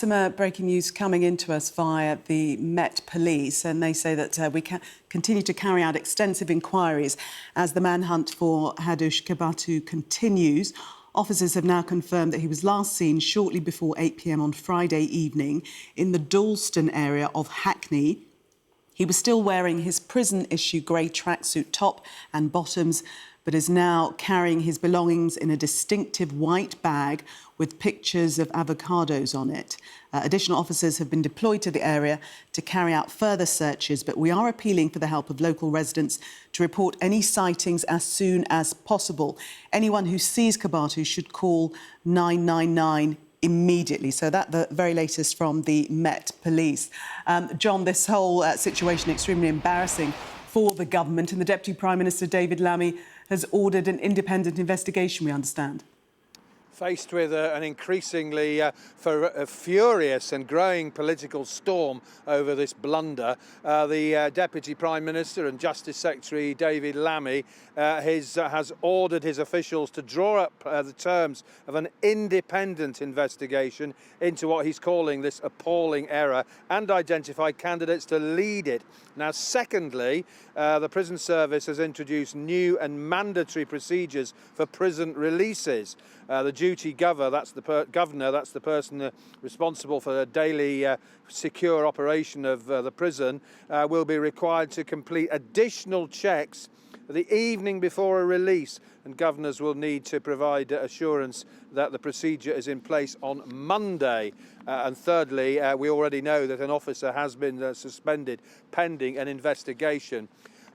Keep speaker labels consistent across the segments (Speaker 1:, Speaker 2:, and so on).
Speaker 1: Some breaking news coming into us via the Met Police, and they say that we can continue to carry out extensive inquiries as the manhunt for Hadush Kebatu continues. Officers have now confirmed that he was last seen shortly before 8 p.m. on Friday evening in the Dalston area of Hackney. He was still wearing his prison-issue grey tracksuit top and bottoms, but is now carrying his belongings in a distinctive white bag with pictures of avocados on it. Additional officers have been deployed to the area to carry out further searches, but we are appealing for the help of local residents to report any sightings as soon as possible. Anyone who sees Kebatu should call 999 immediately. So that the very latest from the Met Police. John, this whole situation extremely embarrassing for the government, and the Deputy Prime Minister David Lammy has ordered an independent investigation, we understand.
Speaker 2: Faced with an increasingly furious and growing political storm over this blunder, the Deputy Prime Minister and Justice Secretary David Lammy has ordered his officials to draw up the terms of an independent investigation into what he's calling this appalling error and identify candidates to lead it. Now, secondly, the Prison Service has introduced new and mandatory procedures for prison releases. The duty governor, that's the person responsible for the daily secure operation of the prison, will be required to complete additional checks the evening before a release, and governors will need to provide assurance that the procedure is in place on Monday. And thirdly, we already know that an officer has been suspended pending an investigation.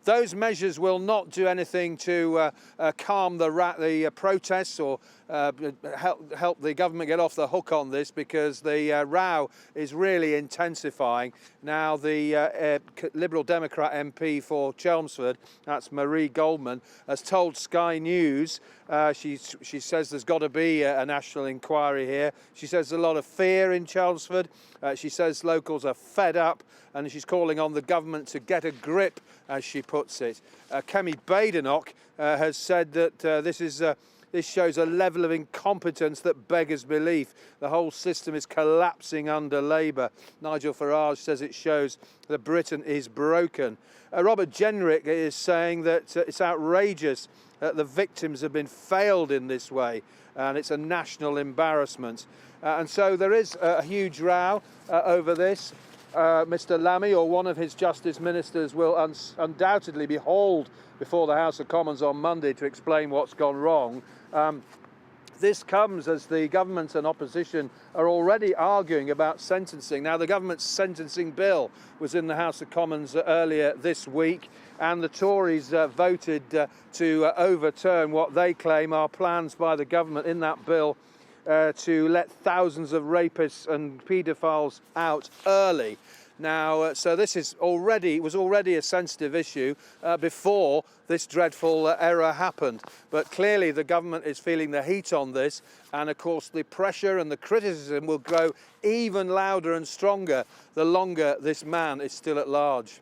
Speaker 2: Those measures will not do anything to calm the protests or help the government get off the hook on this, because the row is really intensifying. Now, the Liberal Democrat MP for Chelmsford, that's Marie Goldman, has told Sky News, she says there's got to be a national inquiry here. She says there's a lot of fear in Chelmsford. She says locals are fed up, and she's calling on the government to get a grip, as she puts it. Kemi Badenoch has said that this shows a level of incompetence that beggars belief. The whole system is collapsing under Labour. Nigel Farage says it shows that Britain is broken. Robert Jenrick is saying that it's outrageous that the victims have been failed in this way, and it's a national embarrassment. And so there is a huge row over this. Mr Lammy, or one of his Justice Ministers, will undoubtedly be hauled before the House of Commons on Monday to explain what's gone wrong. This comes as the government and opposition are already arguing about sentencing. Now, the government's sentencing bill was in the House of Commons earlier this week, and the Tories voted to overturn what they claim are plans by the government in that bill to let thousands of rapists and paedophiles out early. Now, so this was already a sensitive issue before this dreadful error happened. But clearly the government is feeling the heat on this, and of course the pressure and the criticism will grow even louder and stronger the longer this man is still at large.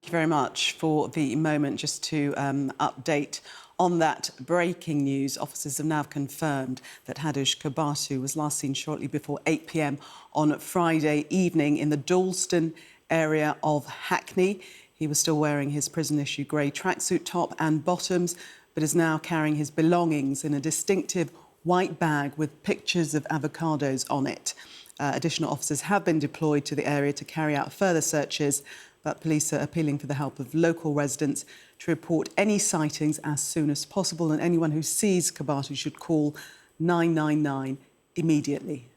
Speaker 1: Thank you very much for the moment. Just to update on that breaking news, officers have now confirmed that Hadush Kebatu was last seen shortly before 8 p.m. on Friday evening in the Dalston area of Hackney. He was still wearing his prison-issue grey tracksuit top and bottoms, but is now carrying his belongings in a distinctive white bag with pictures of avocados on it. Additional officers have been deployed to the area to carry out further searches, but police are appealing for the help of local residents to report any sightings as soon as possible, and anyone who sees Kebatu should call 999 immediately.